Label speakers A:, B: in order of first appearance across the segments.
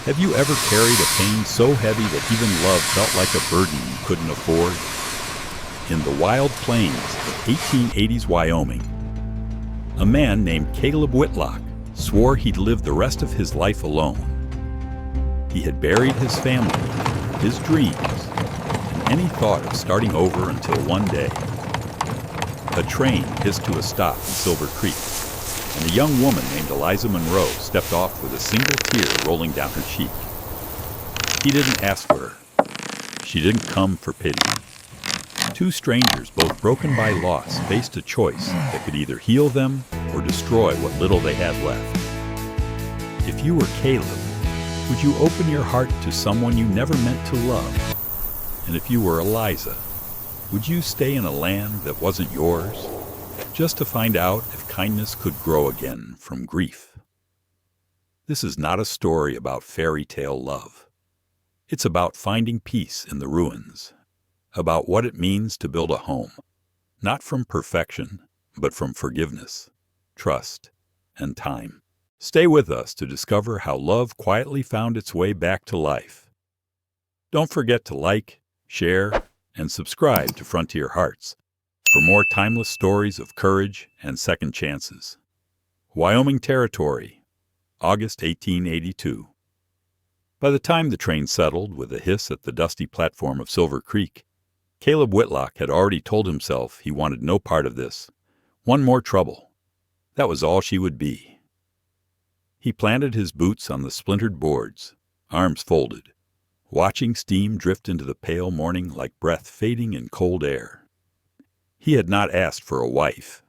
A: Have you ever carried a pain so heavy that even love felt like a burden you couldn't afford? In the wild plains of 1880s Wyoming, a man named Caleb Whitlock swore he'd live the rest of his life alone. He had buried his family, his dreams, and any thought of starting over until one day. A train hissed to a stop in Silver Creek, and a young woman named Eliza Monroe stepped off with a single tear rolling down her cheek. He didn't ask for her. She didn't come for pity. Two strangers, both broken by loss, faced a choice that could either heal them or destroy what little they had left. If you were Caleb, would you open your heart to someone you never meant to love? And if you were Eliza, would you stay in a land that wasn't yours, just to find out if kindness could grow again from grief? This is not a story about fairy tale love. It's about finding peace in the ruins, about what it means to build a home, not from perfection, but from forgiveness, trust, and time. Stay with us to discover how love quietly found its way back to life. Don't forget to like, share, and subscribe to Frontier Hearts for more timeless stories of courage and second chances. Wyoming Territory, August 1882. By the time the train settled with a hiss at the dusty platform of Silver Creek, Caleb Whitlock had already told himself he wanted no part of this. One more trouble. That was all she would be. He planted his boots on the splintered boards, arms folded, watching steam drift into the pale morning like breath fading in cold air. He had not asked for a wife.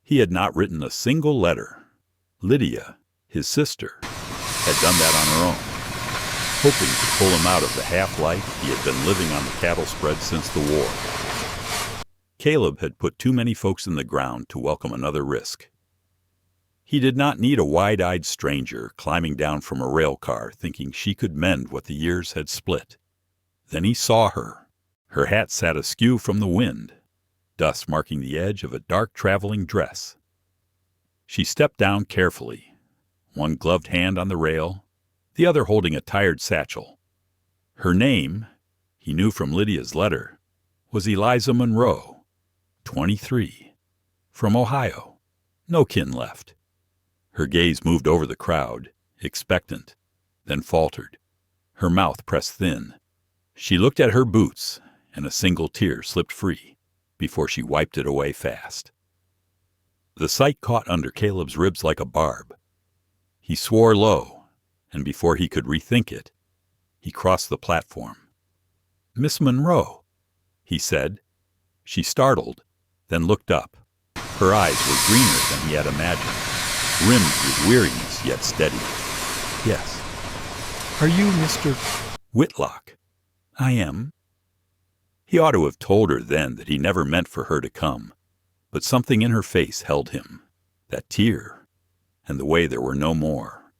A: He had not written a single letter. Lydia, his sister, had done that on her own, hoping to pull him out of the half-life he had been living on the cattle spread since the war. Caleb had put too many folks in the ground to welcome another risk. He did not need a wide-eyed stranger climbing down from a rail car thinking she could mend what the years had split. Then he saw her. Her hat sat askew from the wind, dust marking the edge of a dark traveling dress. She stepped down carefully, one gloved hand on the rail, the other holding a tired satchel. Her name, he knew from Lydia's letter, was Eliza Monroe, 23, from Ohio, no kin left. Her gaze moved over the crowd, expectant, then faltered. Her mouth pressed thin. She looked at her boots, and a single tear slipped free before she wiped it away fast. The sight caught under Caleb's ribs like a barb. He swore low, and before he could rethink it, he crossed the platform. "Miss Monroe," he said. She startled, then looked up. Her eyes were greener than he had imagined, rimmed with weariness yet steady. "Yes." "Are you Mr. Whitlock?" "I am." He ought to have told her then that he never meant for her to come, but something in her face held him, that tear, and the way there were no more.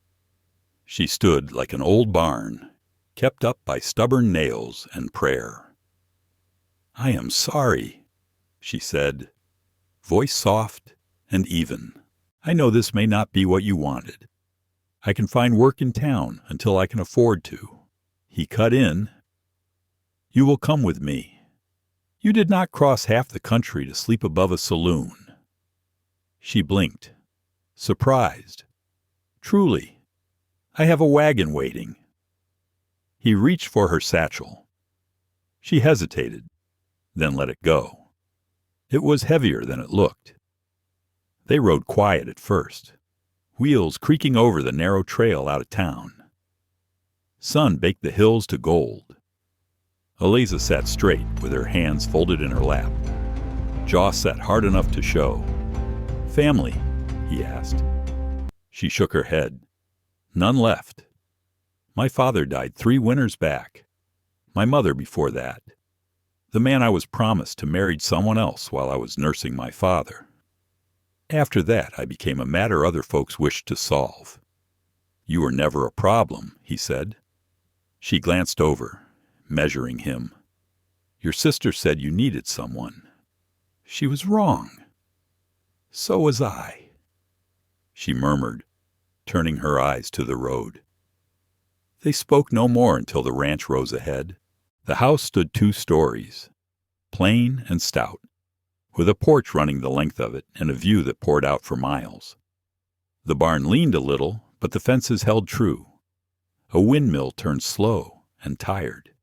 A: She stood like an old barn, kept up by stubborn nails and prayer. "I am sorry," she said, voice soft and even. "I know this may not be what you wanted. I can find work in town until I can afford to." He cut in. "You will come with me. You did not cross half the country to sleep above a saloon." She blinked, surprised. "Truly, I have a wagon waiting." He reached for her satchel. She hesitated, then let it go. It was heavier than it looked. They rode quiet at first, wheels creaking over the narrow trail out of town. Sun baked the hills to gold. Eliza sat straight with her hands folded in her lap, jaw set hard enough to show. "Family?" he asked. She shook her head. "None left. My father died 3 winters back. My mother before that. The man I was promised to married someone else while I was nursing my father. After that, I became a matter other folks wished to solve." "You were never a problem," he said. She glanced over, measuring him. "Your sister said you needed someone." She was wrong. "So was I," she murmured, turning her eyes to the road. They spoke no more until the ranch rose ahead. The house stood 2 stories, plain and stout, with a porch running the length of it and a view that poured out for miles. The barn leaned a little, but the fences held true. A windmill turned slow and tired.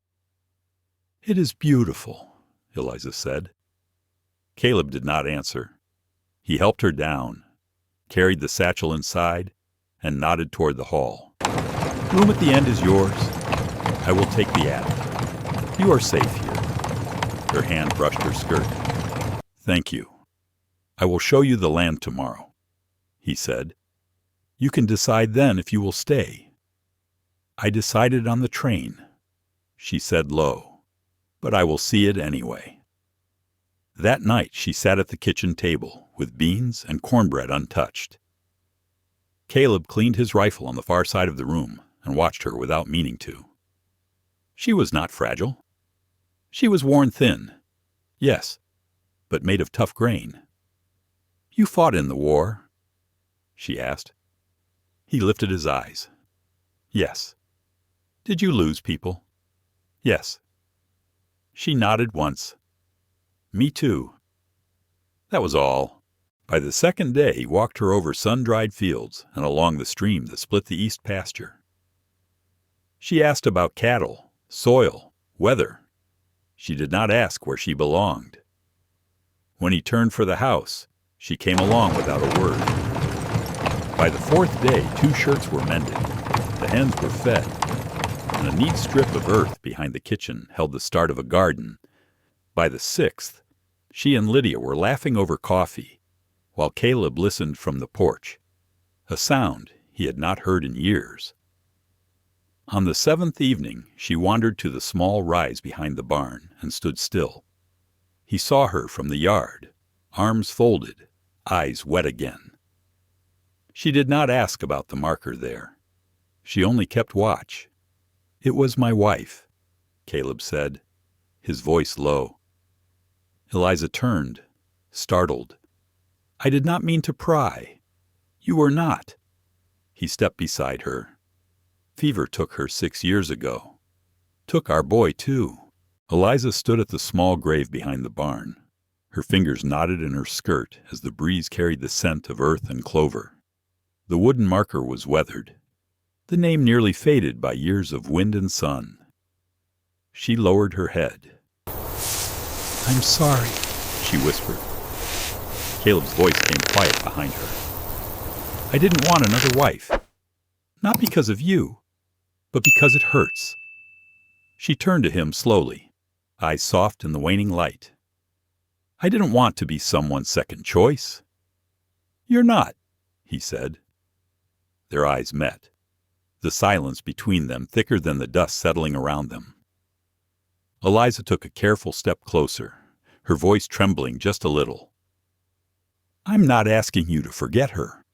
A: "It is beautiful," Eliza said. Caleb did not answer. He helped her down, carried the satchel inside, and nodded toward the hall. "Room at the end is yours. I will take the attic. You are safe here." Her hand brushed her skirt. "Thank you. I will show you the land tomorrow," he said. "You can decide then if you will stay." "I decided on the train," she said low, "but I will see it anyway." That night she sat at the kitchen table, with beans and cornbread untouched. Caleb cleaned his rifle on the far side of the room and watched her without meaning to. She was not fragile. She was worn thin, yes, but made of tough grain. "You fought in the war?" she asked. He lifted his eyes. "Yes." "Did you lose people?" "Yes." She nodded once. "Me too." That was all. By the second day he walked her over sun-dried fields and along the stream that split the east pasture. She asked about cattle, soil, weather. She did not ask where she belonged. When he turned for the house, she came along without a word. By the 4th day, 2 shirts were mended, the hens were fed, and a neat strip of earth behind the kitchen held the start of a garden. By the 6th, she and Lydia were laughing over coffee, while Caleb listened from the porch, a sound he had not heard in years. On the 7th evening, she wandered to the small rise behind the barn and stood still. He saw her from the yard, arms folded, eyes wet again. She did not ask about the marker there. She only kept watch. "It was my wife," Caleb said, his voice low. Eliza turned, startled. "I did not mean to pry. You were not." He stepped beside her. "Fever took her 6 years ago. Took our boy, too." Eliza stood at the small grave behind the barn. Her fingers knotted in her skirt as the breeze carried the scent of earth and clover. The wooden marker was weathered, the name nearly faded by years of wind and sun. She lowered her head. "I'm sorry," she whispered. Caleb's voice came quiet behind her. "I didn't want another wife. Not because of you, but because it hurts." She turned to him slowly, eyes soft in the waning light. "I didn't want to be someone's second choice." "You're not," he said. Their eyes met, the silence between them thicker than the dust settling around them. Eliza took a careful step closer, her voice trembling just a little. "I'm not asking you to forget her.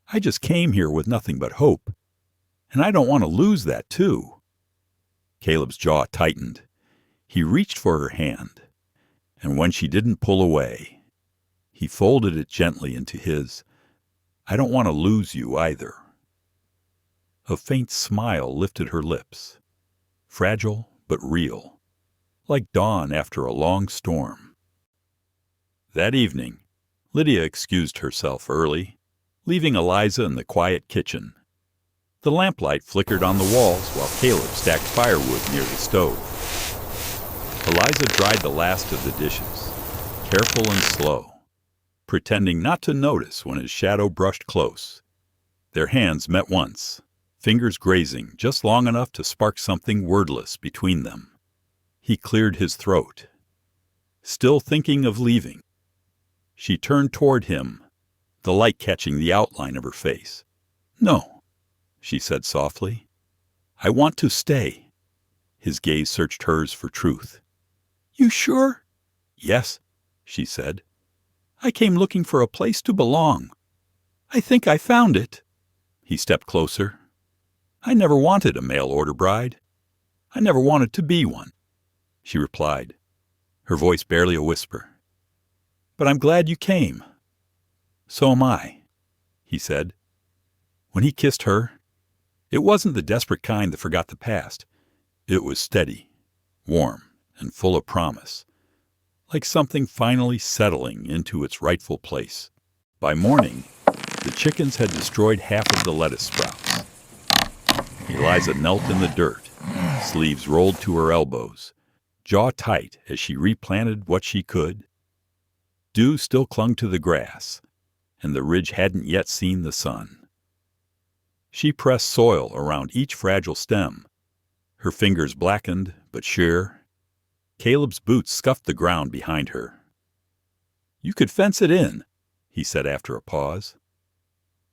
A: I just came here with nothing but hope, and I don't want to lose that, too." Caleb's jaw tightened. He reached for her hand, and when she didn't pull away, he folded it gently into his. "I don't want to lose you either." A faint smile lifted her lips, fragile but real, like dawn after a long storm. That evening, Lydia excused herself early, leaving Eliza in the quiet kitchen. The lamplight flickered on the walls while Caleb stacked firewood near the stove. Eliza dried the last of the dishes, careful and slow, pretending not to notice when his shadow brushed close. Their hands met once, fingers grazing just long enough to spark something wordless between them. He cleared his throat. Still thinking of leaving, she turned toward him, the light catching the outline of her face. "No," she said softly. "I want to stay." His gaze searched hers for truth. "You sure?" "Yes," she said. "I came looking for a place to belong. I think I found it." He stepped closer. "I never wanted a mail-order bride. I never wanted to be one," she replied, her voice barely a whisper. "But I'm glad you came." "So am I," he said. When he kissed her, It wasn't the desperate kind that forgot the past. It was steady, warm, and full of promise, like something finally settling into its rightful place. By morning, the chickens had destroyed half of the lettuce sprouts. Eliza knelt in the dirt, sleeves rolled to her elbows, jaw tight as she replanted what she could. Dew still clung to the grass, and the ridge hadn't yet seen the sun. She pressed soil around each fragile stem, her fingers blackened but sure. Caleb's boots scuffed the ground behind her. "You could fence it in," he said after a pause.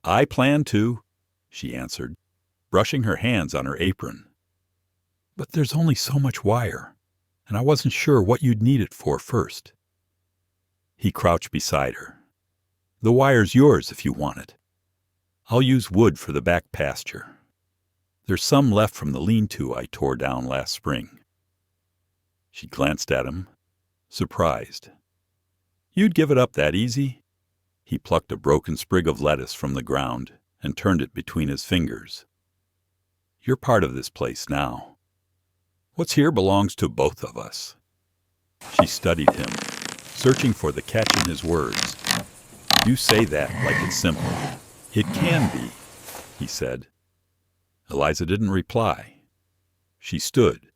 A: "I plan to," she answered, brushing her hands on her apron. "But there's only so much wire, and I wasn't sure what you'd need it for first." He crouched beside her. "The wire's yours if you want it. I'll use wood for the back pasture. There's some left from the lean-to I tore down last spring." She glanced at him, surprised. "You'd give it up that easy?" He plucked a broken sprig of lettuce from the ground and turned it between his fingers. "You're part of this place now. What's here belongs to both of us." She studied him, searching for the catch in his words. "You say that like it's simple." "It can be," he said. Eliza didn't reply. She stood,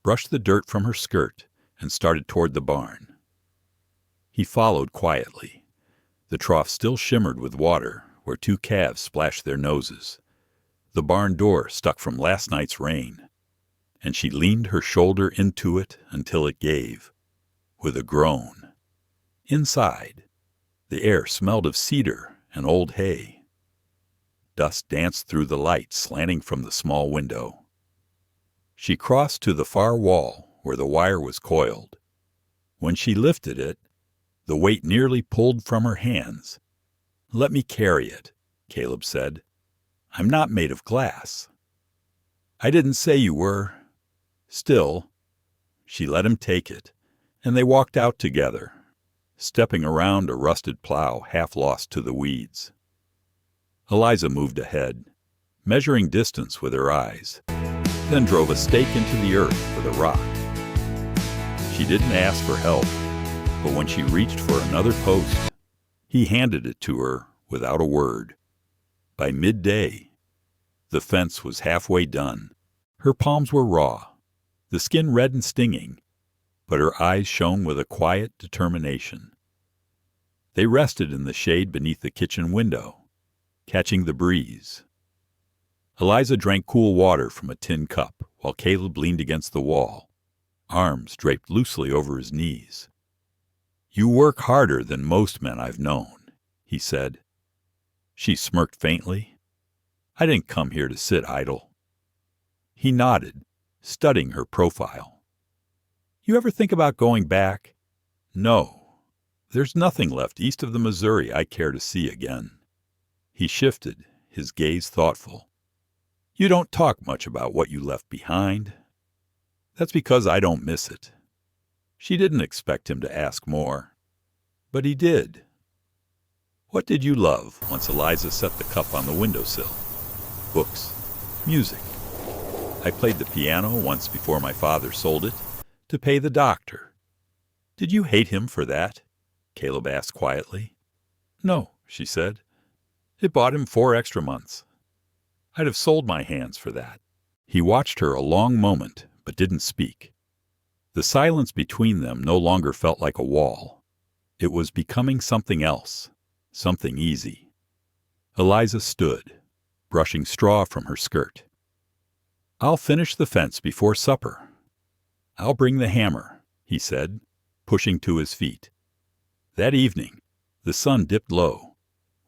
A: brushed the dirt from her skirt, and started toward the barn. He followed quietly. The trough still shimmered with water where two calves splashed their noses. The barn door stuck from last night's rain, and she leaned her shoulder into it until it gave, with a groan. Inside, the air smelled of cedar and old hay. Dust danced through the light slanting from the small window. She crossed to the far wall where the wire was coiled. When she lifted it, the weight nearly pulled from her hands. "Let me carry it," Caleb said. "I'm not made of glass." "I didn't say you were." Still, she let him take it, and they walked out together, stepping around a rusted plow half lost to the weeds. Eliza moved ahead, measuring distance with her eyes, then drove a stake into the earth with a rock. She didn't ask for help, but when she reached for another post, he handed it to her without a word. By midday, the fence was halfway done. Her palms were raw, the skin red and stinging, but her eyes shone with a quiet determination. They rested in the shade beneath the kitchen window, catching the breeze. Eliza drank cool water from a tin cup while Caleb leaned against the wall, arms draped loosely over his knees. "You work harder than most men I've known," he said. She smirked faintly. "I didn't come here to sit idle." He nodded, studying her profile. "You ever think about going back?" "No. There's nothing left east of the Missouri I care to see again." He shifted, his gaze thoughtful. "You don't talk much about what you left behind." "That's because I don't miss it." She didn't expect him to ask more, but he did. "What did you love?" once Eliza set the cup on the windowsill. "Books. Music. I played the piano once before my father sold it to pay the doctor." "Did you hate him for that?" Caleb asked quietly. "No," she said. "It bought him 4 extra months. I'd have sold my hands for that." He watched her a long moment, but didn't speak. The silence between them no longer felt like a wall. It was becoming something else, something easy. Eliza stood, brushing straw from her skirt. "I'll finish the fence before supper." "I'll bring the hammer," he said, pushing to his feet. That evening, the sun dipped low,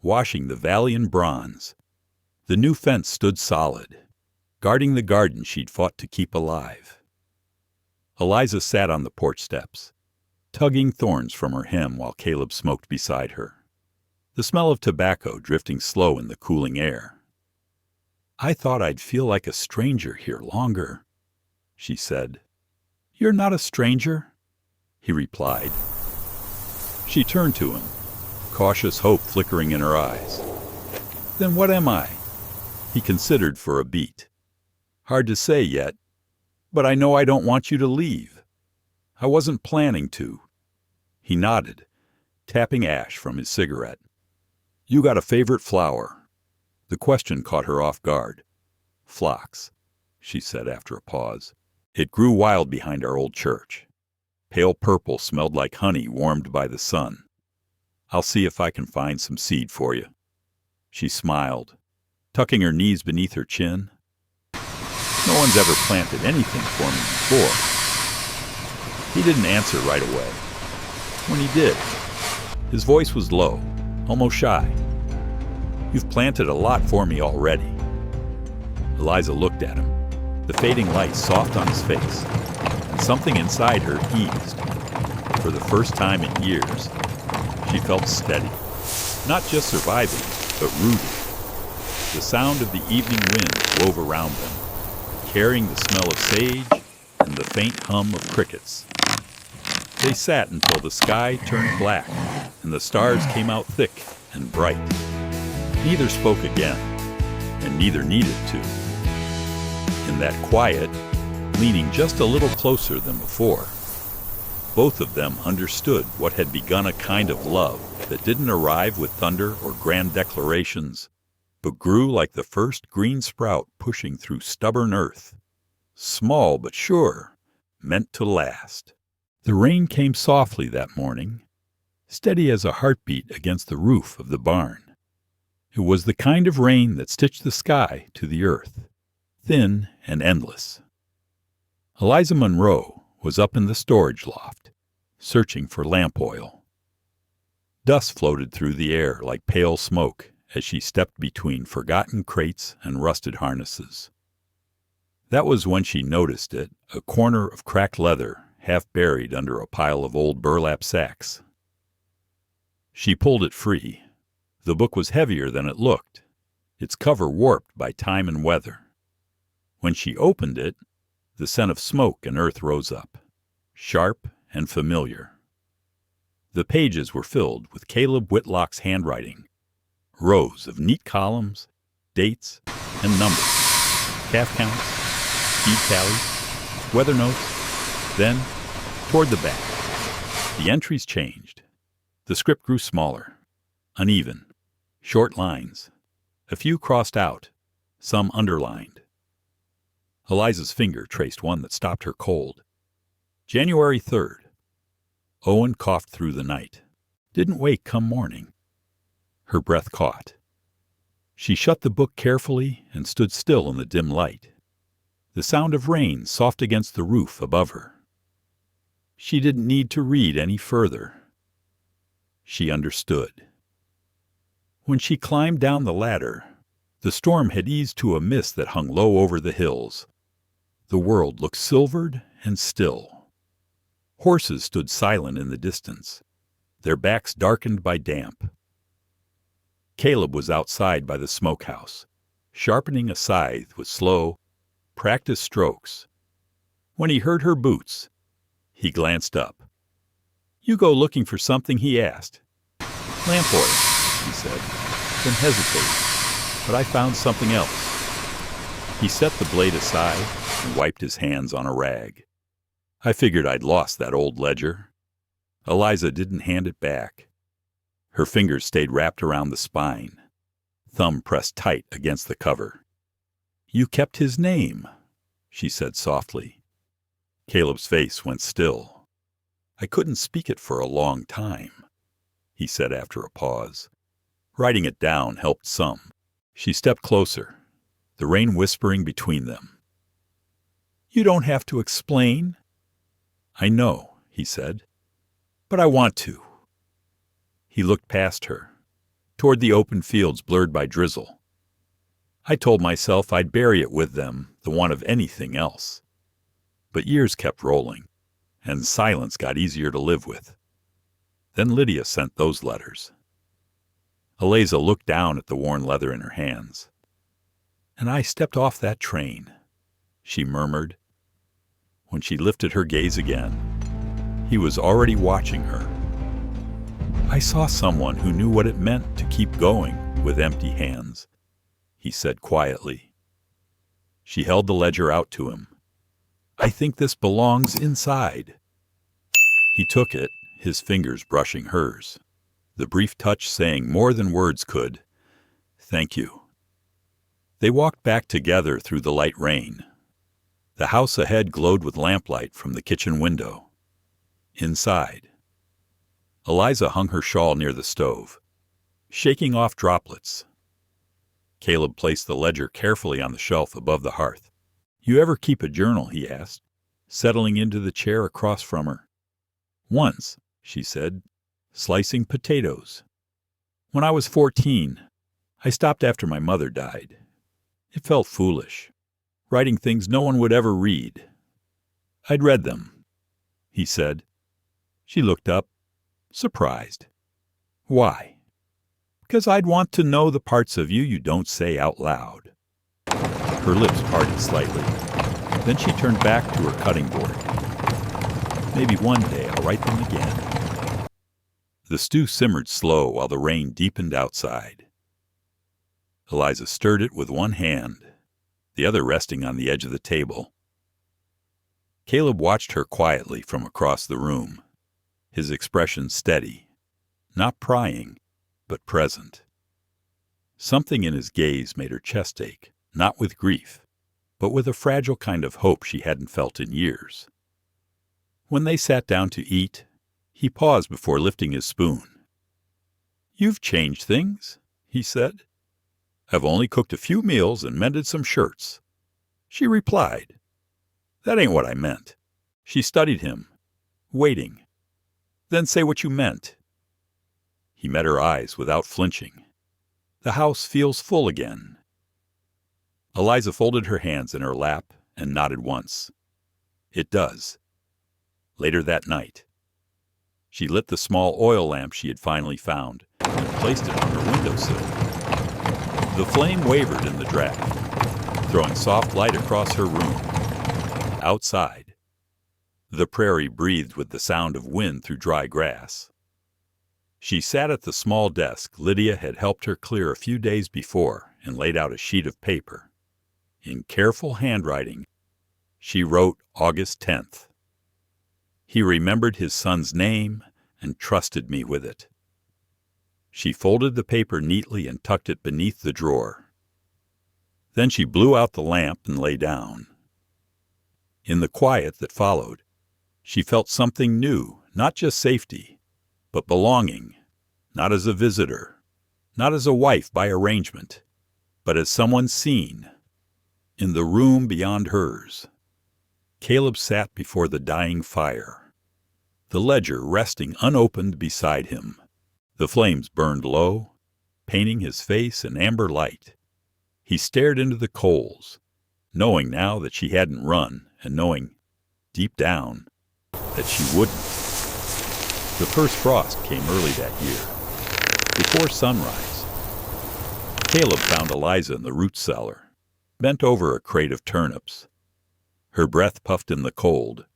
A: washing the valley in bronze. The new fence stood solid, guarding the garden she'd fought to keep alive. Eliza sat on the porch steps, tugging thorns from her hem while Caleb smoked beside her, the smell of tobacco drifting slow in the cooling air. "I thought I'd feel like a stranger here longer," she said. "You're not a stranger," he replied. She turned to him, cautious hope flickering in her eyes. "Then what am I?" He considered for a beat. Hard to say yet, but I know I don't want you to leave. I wasn't planning to. He nodded, tapping ash from his cigarette. You got a favorite flower? The question caught her off guard. Phlox, she said after a pause. It grew wild behind our old church. Pale purple, smelled like honey warmed by the sun. I'll see if I can find some seed for you. She smiled, tucking her knees beneath her chin. No one's ever planted anything for me before. He didn't answer right away. When he did, his voice was low, almost shy. You've planted a lot for me already. Eliza looked at him, the fading light soft on his face, and something inside her eased. For the first time in years, she felt steady, not just surviving, but rooted. The sound of the evening wind wove around them, carrying the smell of sage and the faint hum of crickets. They sat until the sky turned black and the stars came out thick and bright. Neither spoke again, and neither needed to. In that quiet, leaning just a little closer than before, both of them understood what had begun a kind of love that didn't arrive with thunder or grand declarations, but grew like the first green sprout pushing through stubborn earth, small but sure, meant to last. The rain came softly that morning, steady as a heartbeat against the roof of the barn. It was the kind of rain that stitched the sky to the earth, thin and endless. Eliza Monroe was up in the storage loft, searching for lamp oil. Dust floated through the air like pale smoke as she stepped between forgotten crates and rusted harnesses. That was when she noticed it, a corner of cracked leather half buried under a pile of old burlap sacks. She pulled it free. The book was heavier than it looked, its cover warped by time and weather. When she opened it, the scent of smoke and earth rose up, sharp and familiar. The pages were filled with Caleb Whitlock's handwriting, rows of neat columns, dates, and numbers, calf counts, feed tallies, weather notes. Then, toward the back, the entries changed. The script grew smaller, uneven, short lines, a few crossed out, some underlined. Eliza's finger traced one that stopped her cold. January 3rd. Owen coughed through the night. Didn't wake come morning. Her breath caught. She shut the book carefully and stood still in the dim light. The sound of rain soft against the roof above her. She didn't need to read any further. She understood. When she climbed down the ladder, the storm had eased to a mist that hung low over the hills. The world looked silvered and still. Horses stood silent in the distance, their backs darkened by damp. Caleb was outside by the smokehouse, sharpening a scythe with slow, practiced strokes. When he heard her boots, he glanced up. "You go looking for something?" he asked. "Lamp oil," he said, then hesitated. "But I found something else." He set the blade aside and wiped his hands on a rag. "I figured I'd lost that old ledger." Eliza didn't hand it back. Her fingers stayed wrapped around the spine, thumb pressed tight against the cover. "You kept his name," she said softly. Caleb's face went still. "I couldn't speak it for a long time," he said after a pause. Writing it down helped some. She stepped closer, the rain whispering between them. "You don't have to explain." "I know," he said, "but I want to." He looked past her, toward the open fields blurred by drizzle. "I told myself I'd bury it with them, the want of anything else." But years kept rolling, and silence got easier to live with. Then Lydia sent those letters. Eliza looked down at the worn leather in her hands. "And I stepped off that train," she murmured. When she lifted her gaze again, he was already watching her. "I saw someone who knew what it meant to keep going with empty hands," he said quietly. She held the ledger out to him. "I think this belongs inside." He took it, his fingers brushing hers, the brief touch saying more than words could. "Thank you." They walked back together through the light rain. The house ahead glowed with lamplight from the kitchen window. Inside, Eliza hung her shawl near the stove, shaking off droplets. Caleb placed the ledger carefully on the shelf above the hearth. "You ever keep a journal?" he asked, settling into the chair across from her. "Once," she said, "slicing potatoes. When I was 14, I stopped after my mother died. It felt foolish, writing things no one would ever read. I'd read them," he said. She looked up, surprised. "Why?" "Because I'd want to know the parts of you don't say out loud." Her lips parted slightly. Then she turned back to her cutting board. "Maybe one day I'll write them again." The stew simmered slow while the rain deepened outside. Eliza stirred it with one hand, the other resting on the edge of the table. Caleb watched her quietly from across the room, his expression steady, not prying, but present. Something in his gaze made her chest ache, not with grief, but with a fragile kind of hope she hadn't felt in years. When they sat down to eat, he paused before lifting his spoon. "You've changed things," he said. "I've only cooked a few meals and mended some shirts." She replied, "That ain't what I meant." She studied him, waiting. "Then say what you meant." He met her eyes without flinching. "The house feels full again." Eliza folded her hands in her lap and nodded once. "It does." Later that night, she lit the small oil lamp she had finally found and placed it on her windowsill. The flame wavered in the draft, throwing soft light across her room. Outside, the prairie breathed with the sound of wind through dry grass. She sat at the small desk Lydia had helped her clear a few days before and laid out a sheet of paper. In careful handwriting, she wrote August 10th. "He remembered his son's name and trusted me with it." She folded the paper neatly and tucked it beneath the drawer. Then she blew out the lamp and lay down. In the quiet that followed, she felt something new, not just safety, but belonging, not as a visitor, not as a wife by arrangement, but as someone seen, in the room beyond hers. Caleb sat before the dying fire, the ledger resting unopened beside him. The flames burned low, painting his face in amber light. He stared into the coals, knowing now that she hadn't run, and knowing, deep down, that she wouldn't. The first frost came early that year, before sunrise. Caleb found Eliza in the root cellar, bent over a crate of turnips. Her breath puffed in the cold,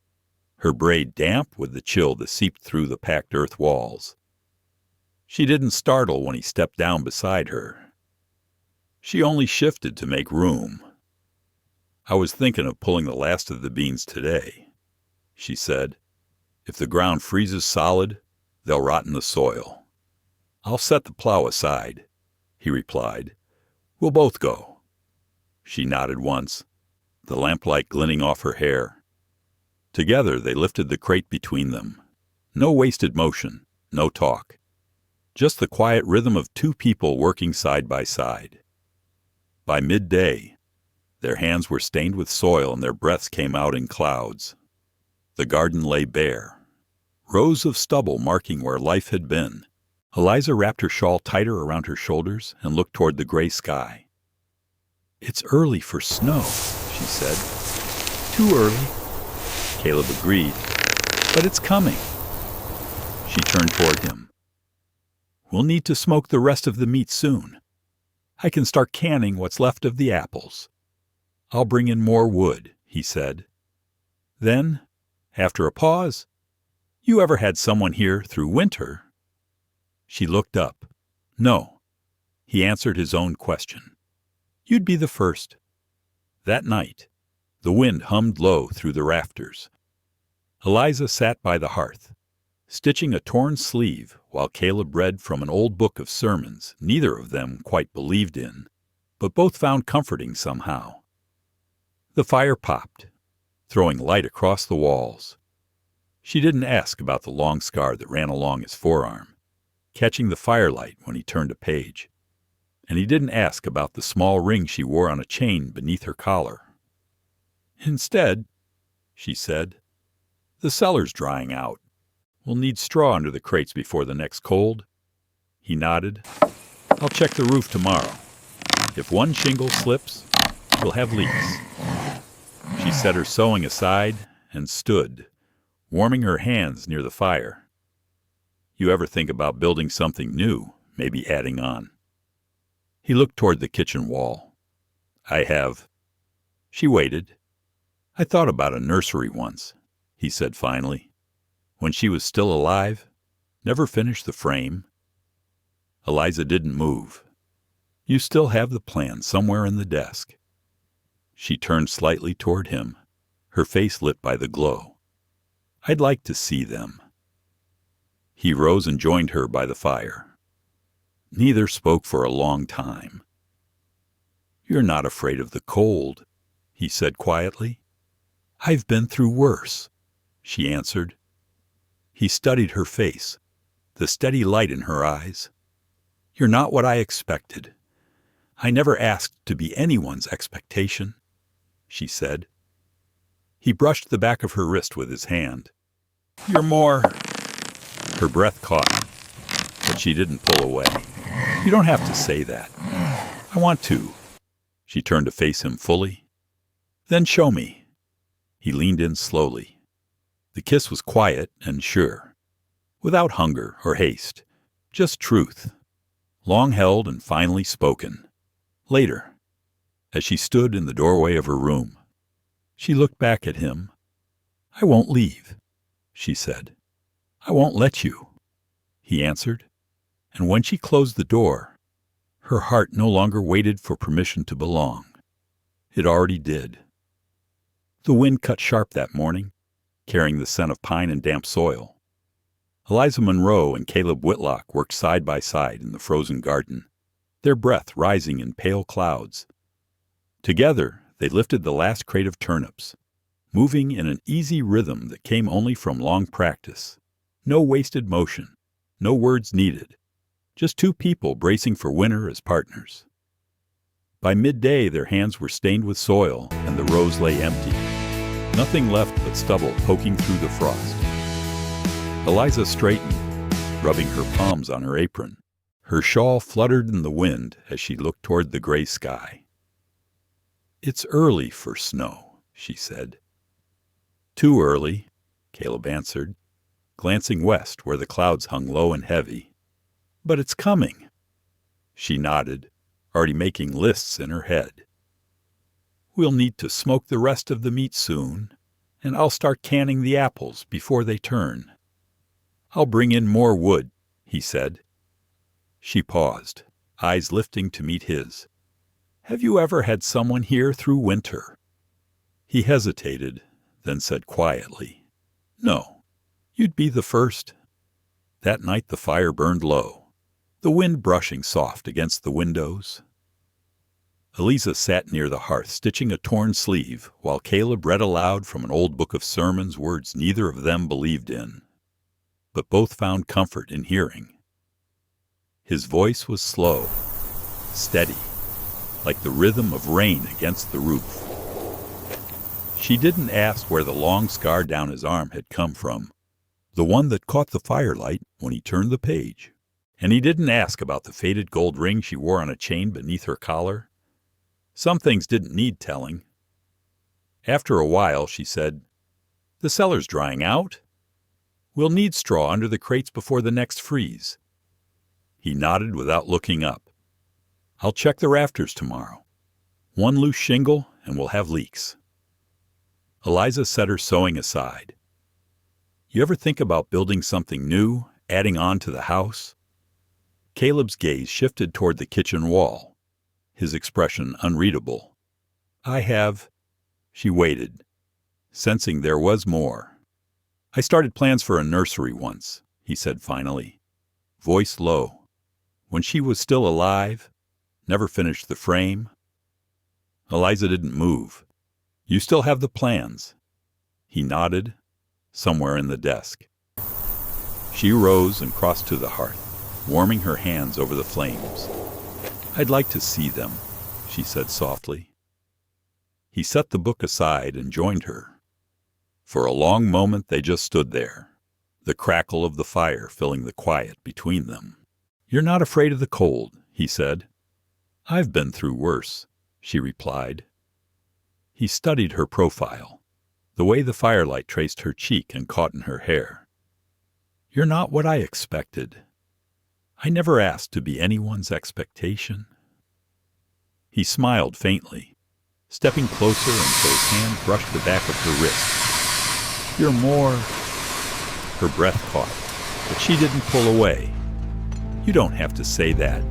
A: her braid damp with the chill that seeped through the packed earth walls. She didn't startle when he stepped down beside her. She only shifted to make room. "I was thinking of pulling the last of the beans today," she said. "If the ground freezes solid, they'll rot in the soil." "I'll set the plow aside," he replied. "We'll both go." She nodded once, the lamplight glinting off her hair. Together they lifted the crate between them. No wasted motion, no talk. Just the quiet rhythm of two people working side by side. By midday, their hands were stained with soil and their breaths came out in clouds. The garden lay bare, rows of stubble marking where life had been. Eliza wrapped her shawl tighter around her shoulders and looked toward the gray sky. "It's early for snow," she said. "Too early," Caleb agreed, "but it's coming." She turned toward him. "We'll need to smoke the rest of the meat soon. I can start canning what's left of the apples." "I'll bring in more wood," he said. Then, after a pause, "You ever had someone here through winter?" She looked up. "No." He answered his own question. You'd be the first. That night, the wind hummed low through the rafters. Eliza sat by the hearth, stitching a torn sleeve while Caleb read from an old book of sermons neither of them quite believed in, but both found comforting somehow. The fire popped, throwing light across the walls. She didn't ask about the long scar that ran along his forearm, catching the firelight when he turned a page. And he didn't ask about the small ring she wore on a chain beneath her collar. Instead, she said, "The cellar's drying out. We'll need straw under the crates before the next cold." He nodded. "I'll check the roof tomorrow. If one shingle slips, we'll have leaks." She set her sewing aside and stood, warming her hands near the fire. "You ever think about building something new, maybe adding on?" He looked toward the kitchen wall. "I have." She waited. "I thought about a nursery once," he said finally. "When she was still alive, never finished the frame." Eliza didn't move. "You still have the plan somewhere in the desk." She turned slightly toward him, her face lit by the glow. "I'd like to see them." He rose and joined her by the fire. Neither spoke for a long time. "You're not afraid of the cold," he said quietly. "I've been through worse," she answered. He studied her face, the steady light in her eyes. "You're not what I expected. I never asked to be anyone's expectation," she said. He brushed the back of her wrist with his hand. "You're more—" Her breath caught, but she didn't pull away. "You don't have to say that. I want to." She turned to face him fully. "Then show me." He leaned in slowly. The kiss was quiet and sure, without hunger or haste, just truth, long held and finally spoken. Later, as she stood in the doorway of her room, she looked back at him. "I won't leave," she said. "I won't let you," he answered. And when she closed the door, her heart no longer waited for permission to belong. It already did. The wind cut sharp that morning, carrying the scent of pine and damp soil. Eliza Monroe and Caleb Whitlock worked side by side in the frozen garden, their breath rising in pale clouds. Together, they lifted the last crate of turnips, moving in an easy rhythm that came only from long practice. No wasted motion, no words needed. Just two people bracing for winter as partners. By midday, their hands were stained with soil, and the rows lay empty. Nothing left but stubble poking through the frost. Eliza straightened, rubbing her palms on her apron. Her shawl fluttered in the wind as she looked toward the gray sky. "It's early for snow," she said. "Too early," Caleb answered, glancing west where the clouds hung low and heavy. "But it's coming." She nodded, already making lists in her head. "We'll need to smoke the rest of the meat soon, and I'll start canning the apples before they turn." "I'll bring in more wood," he said. She paused, eyes lifting to meet his. "Have you ever had someone here through winter?" He hesitated, then said quietly, "No, you'd be the first." That night the fire burned low, the wind brushing soft against the windows. Eliza sat near the hearth, stitching a torn sleeve, while Caleb read aloud from an old book of sermons words neither of them believed in, but both found comfort in hearing. His voice was slow, steady, like the rhythm of rain against the roof. She didn't ask where the long scar down his arm had come from, the one that caught the firelight when he turned the page. And he didn't ask about the faded gold ring she wore on a chain beneath her collar. Some things didn't need telling. After a while, she said, "The cellar's drying out. We'll need straw under the crates before the next freeze." He nodded without looking up. "I'll check the rafters tomorrow. One loose shingle and we'll have leaks." Eliza set her sewing aside. "You ever think about building something new, adding on to the house?" Caleb's gaze shifted toward the kitchen wall. his expression unreadable. "I have—" She waited, sensing there was more. "I started plans for a nursery once," he said finally, voice low. "When she was still alive, never finished the frame." Eliza didn't move. "You still have the plans?" He nodded. "Somewhere in the desk." She rose and crossed to the hearth, warming her hands over the flames. "I'd like to see them," she said softly. He set the book aside and joined her. For a long moment they just stood there, the crackle of the fire filling the quiet between them. "You're not afraid of the cold," he said. "I've been through worse," she replied. He studied her profile, the way the firelight traced her cheek and caught in her hair. "You're not what I expected. I never asked to be anyone's expectation." He smiled faintly, stepping closer until his hand brushed the back of her wrist. "You're more—" Her breath caught, but she didn't pull away. "You don't have to say that.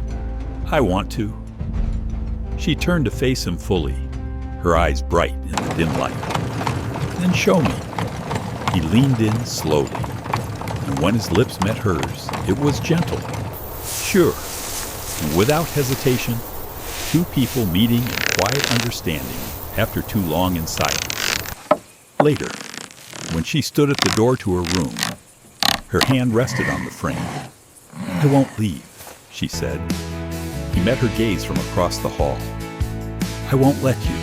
A: I want to." She turned to face him fully, her eyes bright in the dim light. "Then show me." He leaned in slowly, and when his lips met hers, it was gentle, sure, and without hesitation, two people meeting in quiet understanding after too long in silence. Later, when she stood at the door to her room, her hand rested on the frame. "I won't leave," she said. He met her gaze from across the hall. "I won't let you."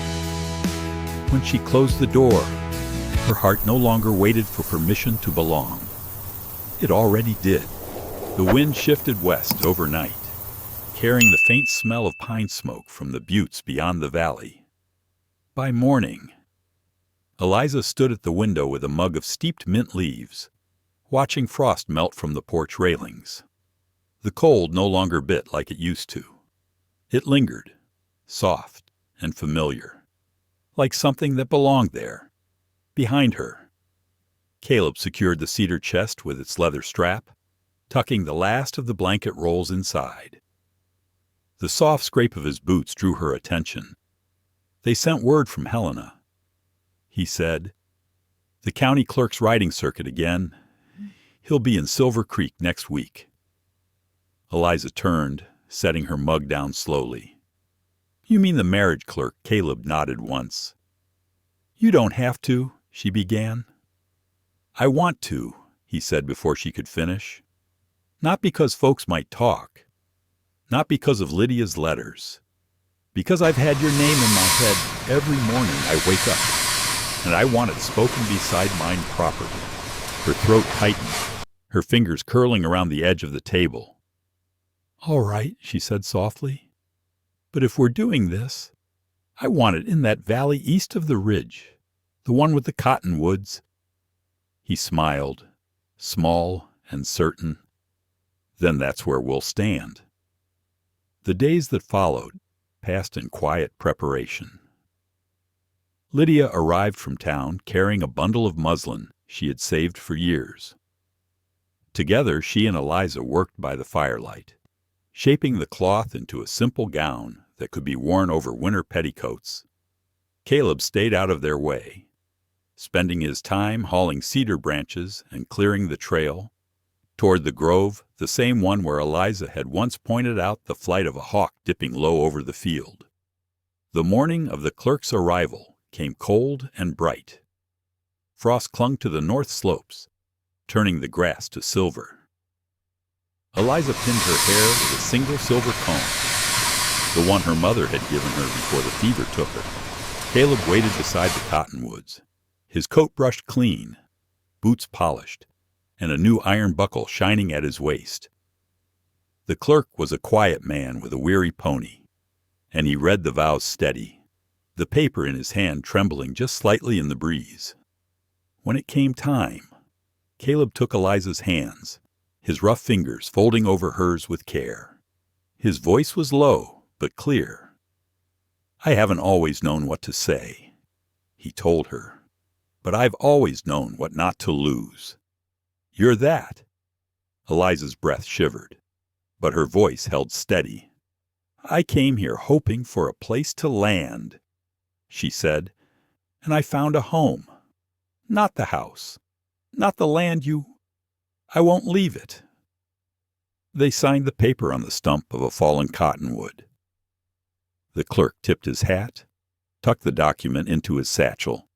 A: When she closed the door, her heart no longer waited for permission to belong. It already did. The wind shifted west overnight, carrying the faint smell of pine smoke from the buttes beyond the valley. By morning, Eliza stood at the window with a mug of steeped mint leaves, watching frost melt from the porch railings. The cold no longer bit like it used to. It lingered, soft and familiar, like something that belonged there, behind her. Caleb secured the cedar chest with its leather strap, tucking the last of the blanket rolls inside. The soft scrape of his boots drew her attention. "They sent word from Helena," he said. "The county clerk's riding circuit again. He'll be in Silver Creek next week." Eliza turned, setting her mug down slowly. "You mean the marriage clerk?" Caleb nodded once. "You don't have to," she began. "I want to," he said before she could finish. "Not because folks might talk. Not because of Lydia's letters. Because I've had your name in my head every morning I wake up. And I want it spoken beside mine properly." Her throat tightened, her fingers curling around the edge of the table. "All right," she said softly. "But if we're doing this, I want it in that valley east of the ridge, the one with the cottonwoods." He smiled, small and certain. "Then that's where we'll stand." The days that followed passed in quiet preparation. Lydia arrived from town carrying a bundle of muslin she had saved for years. Together she and Eliza worked by the firelight, shaping the cloth into a simple gown that could be worn over winter petticoats. Caleb stayed out of their way, spending his time hauling cedar branches and clearing the trail toward the grove, the same one where Eliza had once pointed out the flight of a hawk dipping low over the field. The morning of the clerk's arrival came cold and bright. Frost clung to the north slopes, turning the grass to silver. Eliza pinned her hair with a single silver comb, the one her mother had given her before the fever took her. Caleb waited beside the cottonwoods, his coat brushed clean, boots polished, and a new iron buckle shining at his waist. The clerk was a quiet man with a weary pony, and he read the vows steady, the paper in his hand trembling just slightly in the breeze. When it came time, Caleb took Eliza's hands, his rough fingers folding over hers with care. His voice was low but clear. "I haven't always known what to say," he told her, "but I've always known what not to lose. You're that." Eliza's breath shivered, but her voice held steady. "I came here hoping for a place to land," she said, "and I found a home. Not the house. Not the land I won't leave it." They signed the paper on the stump of a fallen cottonwood. The clerk tipped his hat, tucked the document into his satchel,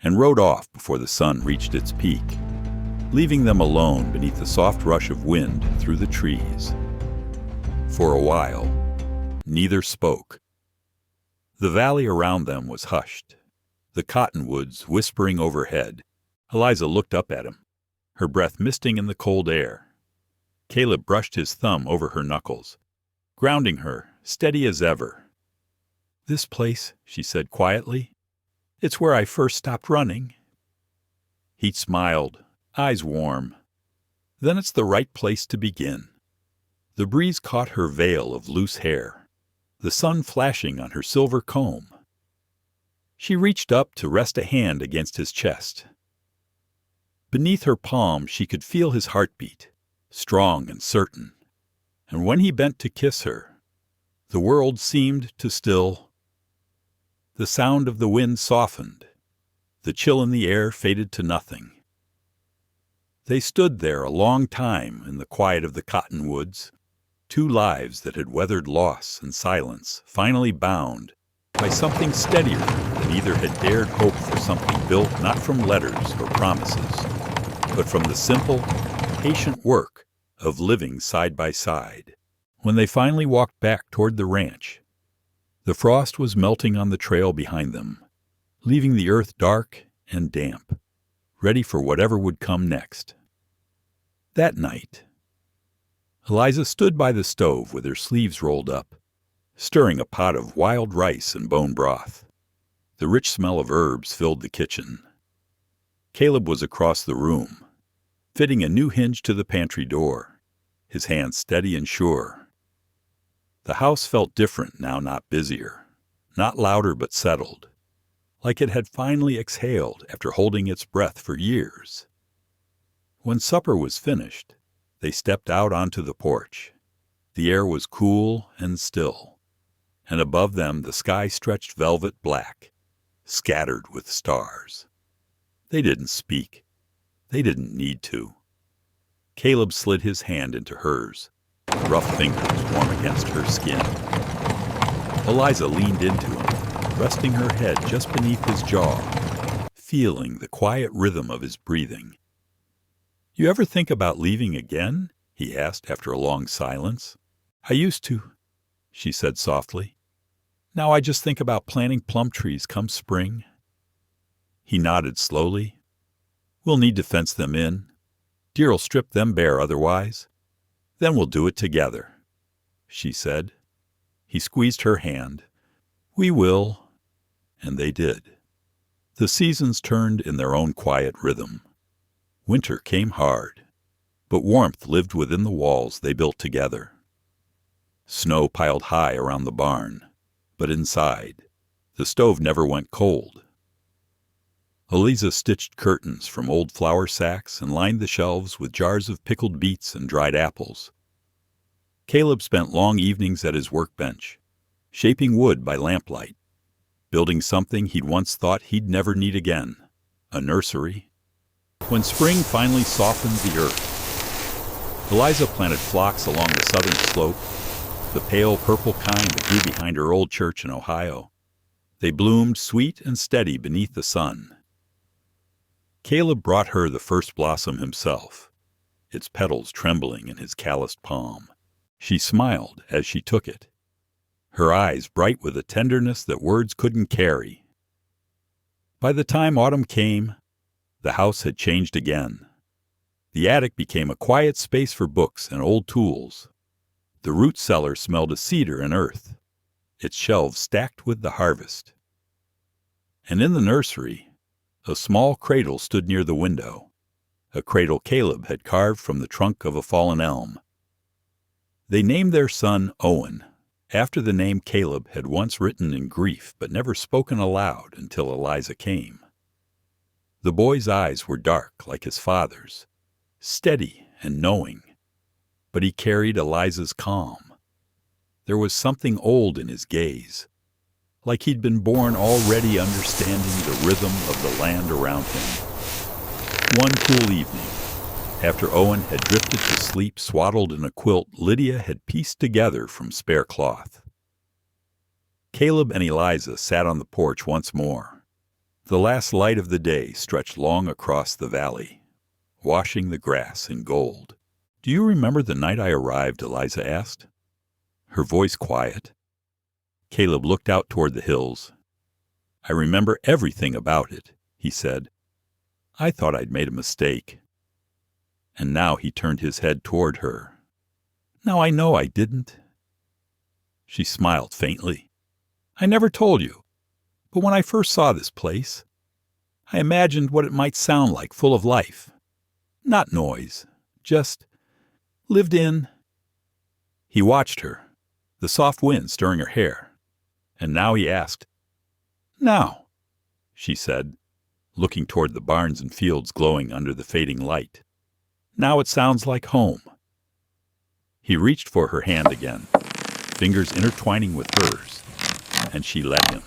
A: and rode off before the sun reached its peak, leaving them alone beneath the soft rush of wind through the trees. For a while, neither spoke. The valley around them was hushed, the cottonwoods whispering overhead. Eliza looked up at him, her breath misting in the cold air. Caleb brushed his thumb over her knuckles, grounding her, steady as ever. "This place," she said quietly, "it's where I first stopped running." He smiled, eyes warm. "Then it's the right place to begin." The breeze caught her veil of loose hair, the sun flashing on her silver comb. She reached up to rest a hand against his chest. Beneath her palm she could feel his heartbeat, strong and certain. And when he bent to kiss her, the world seemed to still. The sound of the wind softened. The chill in the air faded to nothing. They stood there a long time in the quiet of the cottonwoods, two lives that had weathered loss and silence, finally bound by something steadier than either had dared hope for, something built not from letters or promises, but from the simple, patient work of living side by side. When they finally walked back toward the ranch, the frost was melting on the trail behind them, leaving the earth dark and damp, ready for whatever would come next. That night, Eliza stood by the stove with her sleeves rolled up, stirring a pot of wild rice and bone broth. The rich smell of herbs filled the kitchen. Caleb was across the room, fitting a new hinge to the pantry door, his hand steady and sure. The house felt different now, not busier, not louder but settled, like it had finally exhaled after holding its breath for years. When supper was finished, they stepped out onto the porch. The air was cool and still, and above them the sky stretched velvet black, scattered with stars. They didn't speak. They didn't need to. Caleb slid his hand into hers, rough fingers warm against her skin. Eliza leaned into him, resting her head just beneath his jaw, feeling the quiet rhythm of his breathing. "You ever think about leaving again?" he asked after a long silence. "I used to," she said softly. "Now I just think about planting plum trees come spring." He nodded slowly. "We'll need to fence them in. Deer'll strip them bare otherwise. Then we'll do it together," she said. He squeezed her hand. "We will." And they did. The seasons turned in their own quiet rhythm. Winter came hard, but warmth lived within the walls they built together. Snow piled high around the barn, but inside, the stove never went cold. Eliza stitched curtains from old flour sacks and lined the shelves with jars of pickled beets and dried apples. Caleb spent long evenings at his workbench, shaping wood by lamplight, building something he'd once thought he'd never need again, a nursery. When spring finally softened the earth, Eliza planted phlox along the southern slope, the pale purple kind that grew behind her old church in Ohio. They bloomed sweet and steady beneath the sun. Caleb brought her the first blossom himself, its petals trembling in his calloused palm. She smiled as she took it, her eyes bright with a tenderness that words couldn't carry. By the time autumn came, the house had changed again. The attic became a quiet space for books and old tools. The root cellar smelled of cedar and earth, its shelves stacked with the harvest. And in the nursery, a small cradle stood near the window, a cradle Caleb had carved from the trunk of a fallen elm. They named their son Owen, after the name Caleb had once written in grief but never spoken aloud until Eliza came. The boy's eyes were dark like his father's, steady and knowing, but he carried Eliza's calm. There was something old in his gaze, like he'd been born already understanding the rhythm of the land around him. One cool evening, after Owen had drifted to sleep swaddled in a quilt Lydia had pieced together from spare cloth, Caleb and Eliza sat on the porch once more. The last light of the day stretched long across the valley, washing the grass in gold. "Do you remember the night I arrived?" Eliza asked, her voice quiet. Caleb looked out toward the hills. "I remember everything about it," he said. "I thought I'd made a mistake." And now he turned his head toward her. "Now I know I didn't." She smiled faintly. "I never told you, but when I first saw this place, I imagined what it might sound like, full of life. Not noise, just lived in." He watched her, the soft wind stirring her hair, and now he asked. "Now," she said, looking toward the barns and fields glowing under the fading light. "Now it sounds like home." He reached for her hand again, fingers intertwining with hers, and she let him.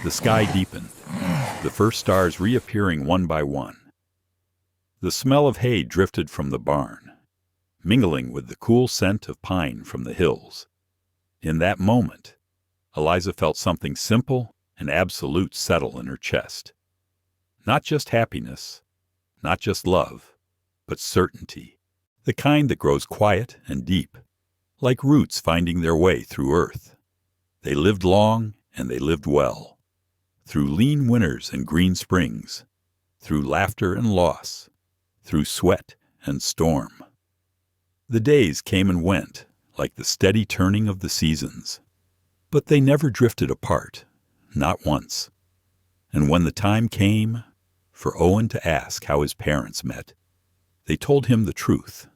A: The sky deepened, the first stars reappearing one by one. The smell of hay drifted from the barn, mingling with the cool scent of pine from the hills. In that moment, Eliza felt something simple and absolute settle in her chest. Not just happiness, not just love, but certainty, the kind that grows quiet and deep, like roots finding their way through earth. They lived long and they lived well, through lean winters and green springs, through laughter and loss, through sweat and storm. The days came and went, like the steady turning of the seasons, but they never drifted apart, not once. And when the time came for Owen to ask how his parents met, they told him the truth.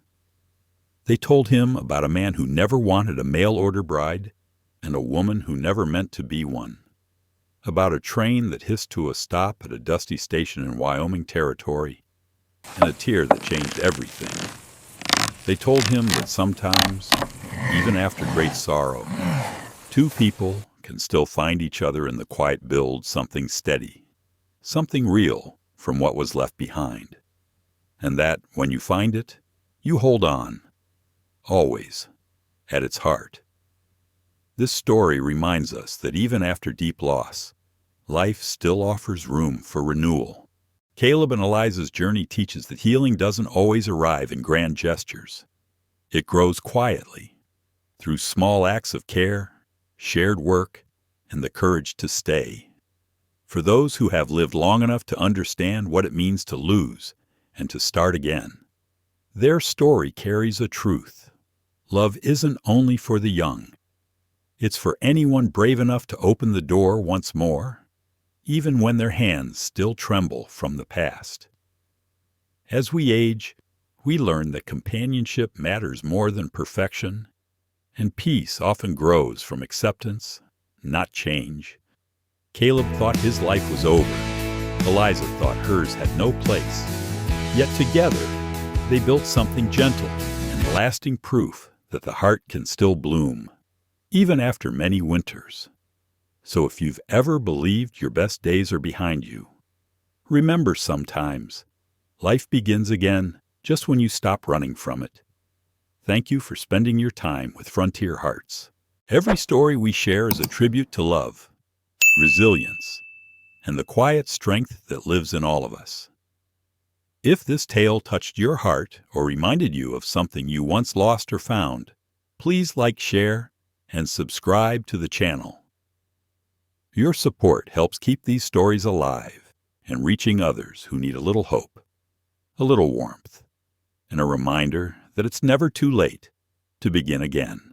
A: They told him about a man who never wanted a mail-order bride and a woman who never meant to be one, about a train that hissed to a stop at a dusty station in Wyoming territory, and a tear that changed everything. They told him that sometimes, even after great sorrow, two people can still find each other in the quiet build something steady, something real from what was left behind, and that, when you find it, you hold on, always, at its heart. This story reminds us that even after deep loss, life still offers room for renewal. Caleb and Eliza's journey teaches that healing doesn't always arrive in grand gestures. It grows quietly, through small acts of care, shared work, and the courage to stay. For those who have lived long enough to understand what it means to lose and to start again, their story carries a truth. Love isn't only for the young. It's for anyone brave enough to open the door once more, even when their hands still tremble from the past. As we age, we learn that companionship matters more than perfection, and peace often grows from acceptance, not change. Caleb thought his life was over. Eliza thought hers had no place. Yet together, they built something gentle and lasting proof that the heart can still bloom, even after many winters. So if you've ever believed your best days are behind you, remember sometimes, life begins again just when you stop running from it. Thank you for spending your time with Frontier Hearts. Every story we share is a tribute to love, resilience, and the quiet strength that lives in all of us. If this tale touched your heart or reminded you of something you once lost or found, please like, share, and subscribe to the channel. Your support helps keep these stories alive and reaching others who need a little hope, a little warmth, and a reminder that it's never too late to begin again.